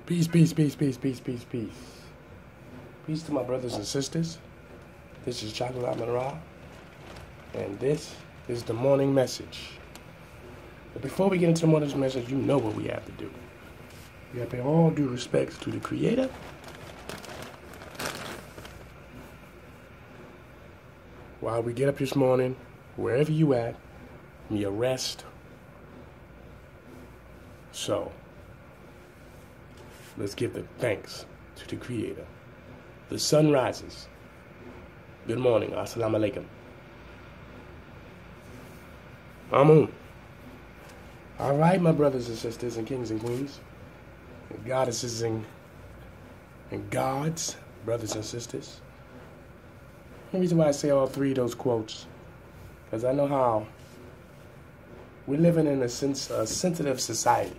Peace, peace, peace, peace, peace, peace, peace. Peace to my brothers and sisters. This is Chocolate AMUN-RA, and this is the morning message. But before we get into the morning message, you know what we have to do. We have to pay all due respects to the Creator. While we get up this morning, wherever you at, you rest. So, let's give the thanks to the Creator. The sun rises. Good morning. Assalamu alaikum. Amun. All right, my brothers and sisters and kings and queens, and goddesses and gods, brothers and sisters. The reason why I say all three of those quotes, because I know how we're living in a sensitive society.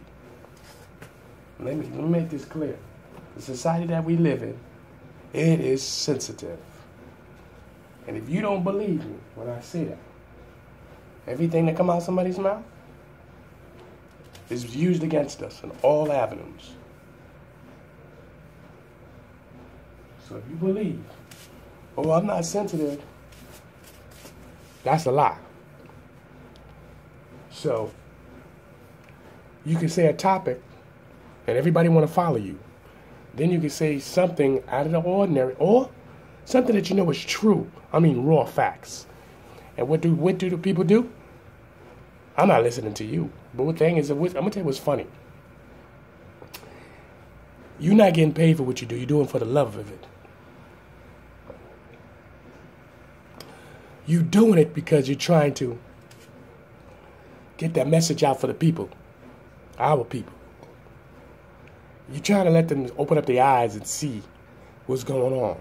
Let me make this clear. The society that we live in, it is sensitive. And if you don't believe me when I say that, everything that comes out of somebody's mouth is used against us in all avenues. So if you believe, oh, I'm not sensitive, that's a lie. So you can say a topic and everybody want to follow you. Then you can say something out of the ordinary or something that you know is true. I mean, raw facts. And what do the people do? I'm not listening to you. But the thing is, I'm going to tell you what's funny. You're not getting paid for what you do. You're doing it for the love of it. You're doing it because you're trying to get that message out for the people, our people. You're trying to let them open up their eyes and see what's going on.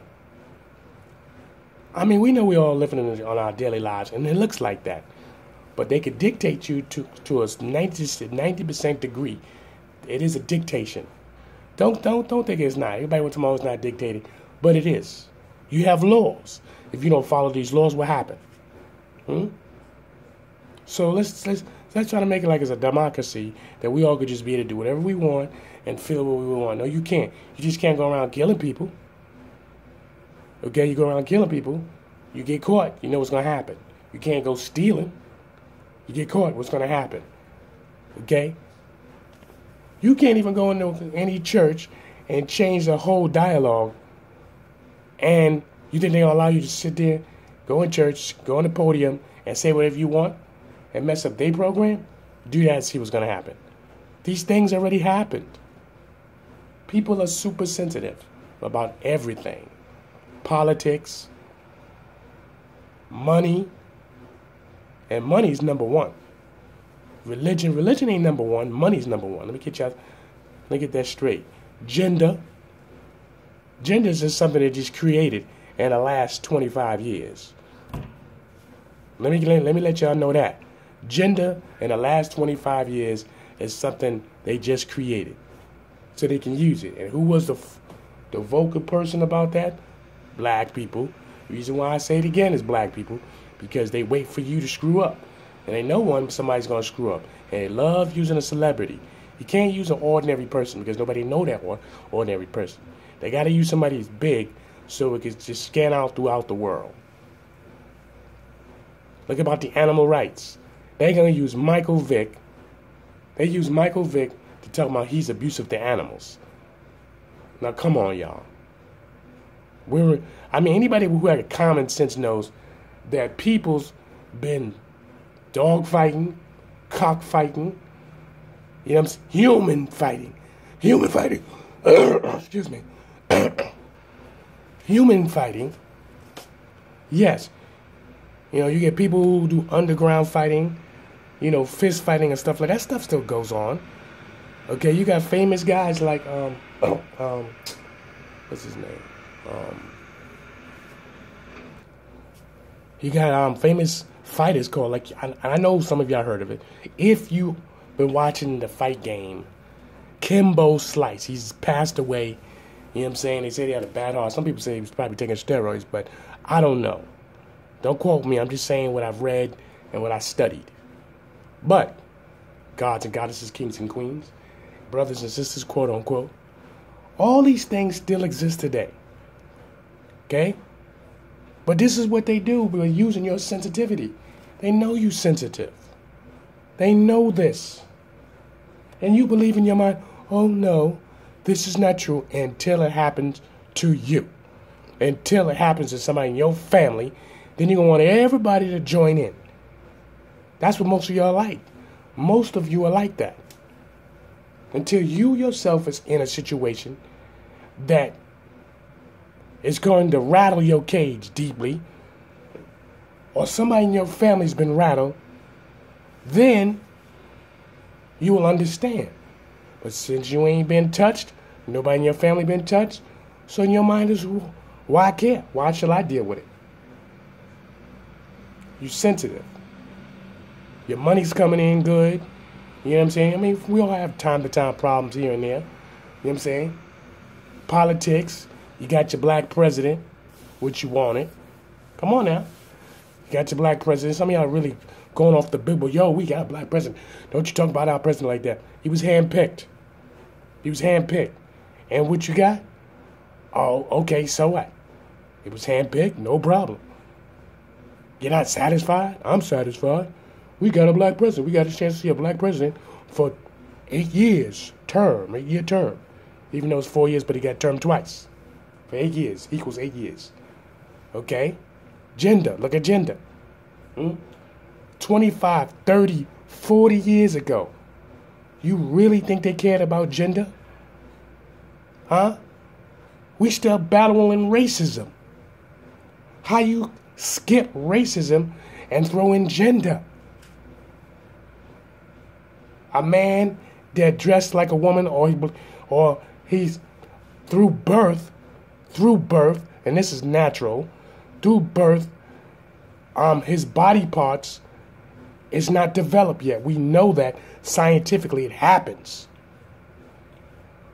I mean, we know we're all living on our daily lives, and it looks like that. But they could dictate you to a 90% degree. It is a dictation. Don't think it's not. Everybody wants to it's not dictated, but it is. You have laws. If you don't follow these laws, what happens? So let's try to make it like it's a democracy that we all could just be able to do whatever we want and feel what we want. No, you can't. You just can't go around killing people. Okay, you go around killing people, you get caught, you know what's going to happen. You can't go stealing. You get caught, what's going to happen? Okay? You can't even go into any church and change the whole dialogue, and you think they're going to allow you to sit there, go in church, go on the podium, and say whatever you want and mess up their program? Do that and see what's going to happen. These things already happened. People are super sensitive about everything. Politics, money, and money's number one. Religion ain't number one. Money's number one. Let me get that straight. Gender is just something that just created in the last 25 years. Let me let y'all know that gender in the last 25 years is something they just created, so they can use it. And who was the vocal person about that? Black people. The reason why I say it again is black people, because they wait for you to screw up. And they know somebody's going to screw up. And they love using a celebrity. You can't use an ordinary person because nobody know that ordinary person. They got to use somebody who's big so it can just scan out throughout the world. Look about the animal rights. They're going to use Michael Vick. They use Michael Vick to talk about he's abusive to animals. Now, come on, y'all. Anybody who had common sense knows that people's been dog fighting, cock fighting, you know what I'm saying? Human fighting, excuse me, human fighting, yes. You get people who do underground fighting, fist fighting and stuff like that. Stuff still goes on. Okay, you got famous guys like, what's his name? You got famous fighters called, I know some of y'all heard of it. If you've been watching the fight game, Kimbo Slice, he's passed away. You know what I'm saying? They say he had a bad heart. Some people say he was probably taking steroids, but I don't know. Don't quote me. I'm just saying what I've read and what I studied. But gods and goddesses, kings and queens, brothers and sisters, quote unquote, All these things still exist today. Okay? But this is what they do by using your sensitivity. They know you sensitive. They know this. And you believe in your mind, oh no, this is not true until it happens to you. Until it happens to somebody in your family, then you're going to want everybody to join in. That's what most of y'all like. Most of you are like that. Until you yourself is in a situation that is going to rattle your cage deeply, or somebody in your family's been rattled, then you will understand. But since you ain't been touched, nobody in your family been touched, so in your mind is, why care? Why should I deal with it? You're sensitive. Your money's coming in good. You know what I'm saying? I mean, we all have time-to-time problems here and there. You know what I'm saying? Politics. You got your black president, which you wanted. Come on now. You got your black president. Some of y'all are really going off the billboard. Yo, we got a black president. Don't you talk about our president like that. He was handpicked. He was handpicked. And what you got? Oh, okay, so what? It was handpicked, no problem. You're not satisfied? I'm satisfied. We got a black president. We got a chance to see a black president for 8 years, 8-year term. Even though it's 4 years, but he got term twice. For 8 years, equals 8 years. Okay? Gender, look at gender. 25, 30, 40 years ago. You really think they cared about gender? Huh? We still battling racism. How you skip racism and throw in gender? A man that dressed like a woman, or he's through birth, and this is natural, through birth, his body parts is not developed yet. We know that scientifically it happens.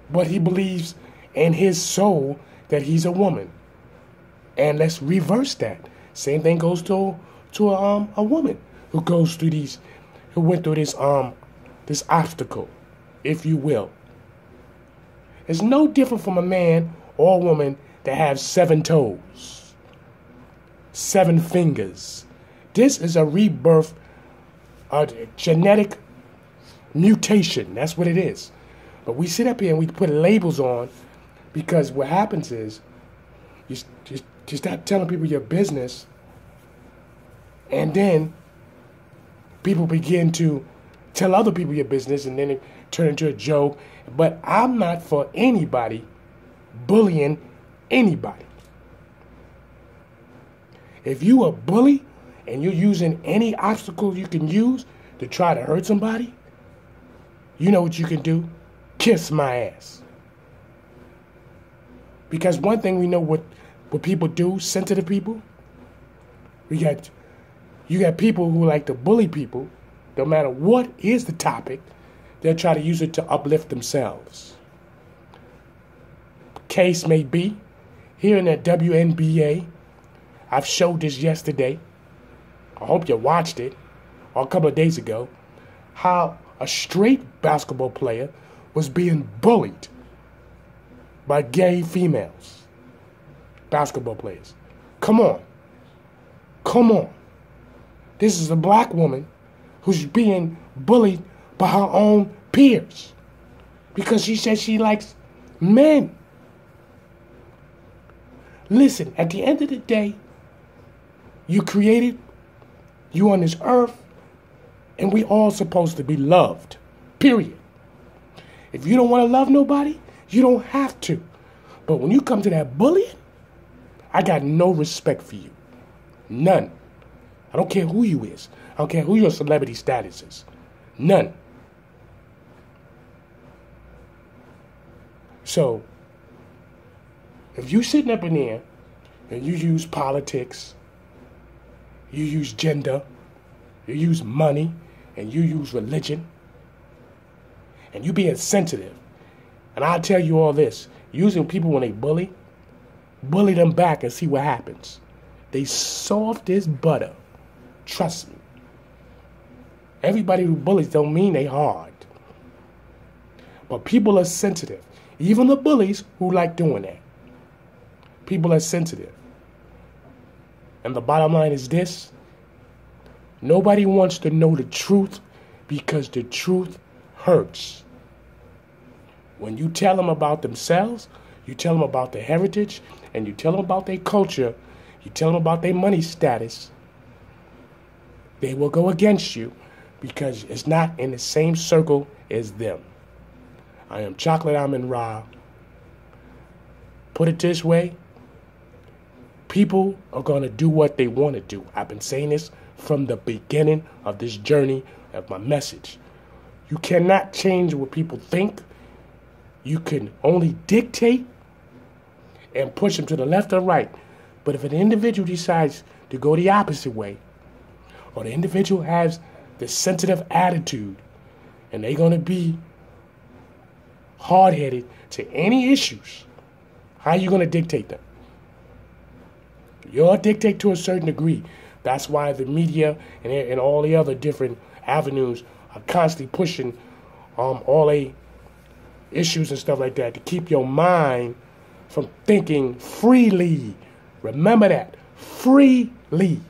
But he believes in his soul that he's a woman. And let's reverse that. Same thing goes to a woman who goes through who went through this obstacle, if you will. It's no different from a man or a woman that have 7 toes, 7 fingers. This is a rebirth, a genetic mutation. That's what it is. But we sit up here and we put labels on, because what happens is you start telling people your business, and then people begin to tell other people your business, and then it turns into a joke. But I'm not for anybody bullying anybody. If you a bully and you're using any obstacle you can use to try to hurt somebody, you know what you can do? Kiss my ass. Because one thing we know what people do, sensitive people, you got people who like to bully people. No matter what is the topic, they'll try to use it to uplift themselves. Case may be, here in the WNBA, I've showed this yesterday. I hope you watched it, or a couple of days ago, how a straight basketball player was being bullied by gay females, basketball players. Come on. Come on. This is a black woman who's being bullied by her own peers because she says she likes men. Listen, at the end of the day, you on this earth, and we all supposed to be loved, period. If you don't want to love nobody, you don't have to. But when you come to that bullying, I got no respect for you. None. I don't care who you is. I don't care who your celebrity status is. None. So, if you sitting up in there and you use politics, you use gender, you use money, and you use religion, and you being sensitive, and I'll tell you all this, using people when they bully them back and see what happens. They soft as butter. Trust me. Everybody who bullies don't mean they hard. But people are sensitive. Even the bullies who like doing that. People are sensitive. And the bottom line is this. Nobody wants to know the truth because the truth hurts. When you tell them about themselves, you tell them about their heritage, and you tell them about their culture, you tell them about their money status, they will go against you because it's not in the same circle as them. I am Chocolate AMUN-RA. Put it this way, people are going to do what they want to do. I've been saying this from the beginning of this journey of my message. You cannot change what people think. You can only dictate and push them to the left or right. But if an individual decides to go the opposite way, or the individual has the sensitive attitude, and they're going to be hard-headed to any issues, how are you going to dictate them? You'll dictate to a certain degree. That's why the media and all the other different avenues are constantly pushing all the issues and stuff like that to keep your mind from thinking freely. Remember that. Freely.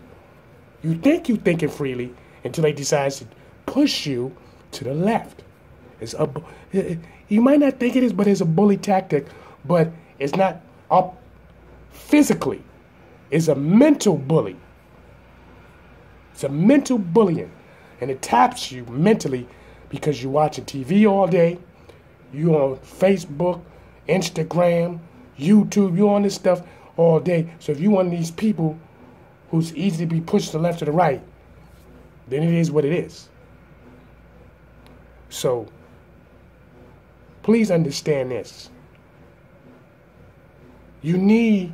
You think you're thinking freely until they decide to push you to the left. You might not think it is, but it's a bully tactic. But it's not up physically. It's a mental bully. It's a mental bullying. And it taps you mentally because you're watching TV all day. You're on Facebook, Instagram, YouTube. You're on this stuff all day. So if you're one of these people who's easy to be pushed to the left or the right, then it is what it is. So please understand this. You need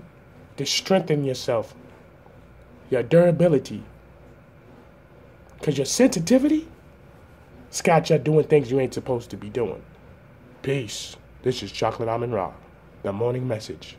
to strengthen yourself, your durability, because your sensitivity has got you doing things you ain't supposed to be doing. Peace. This is Chocolate AMUN-RA, the morning message.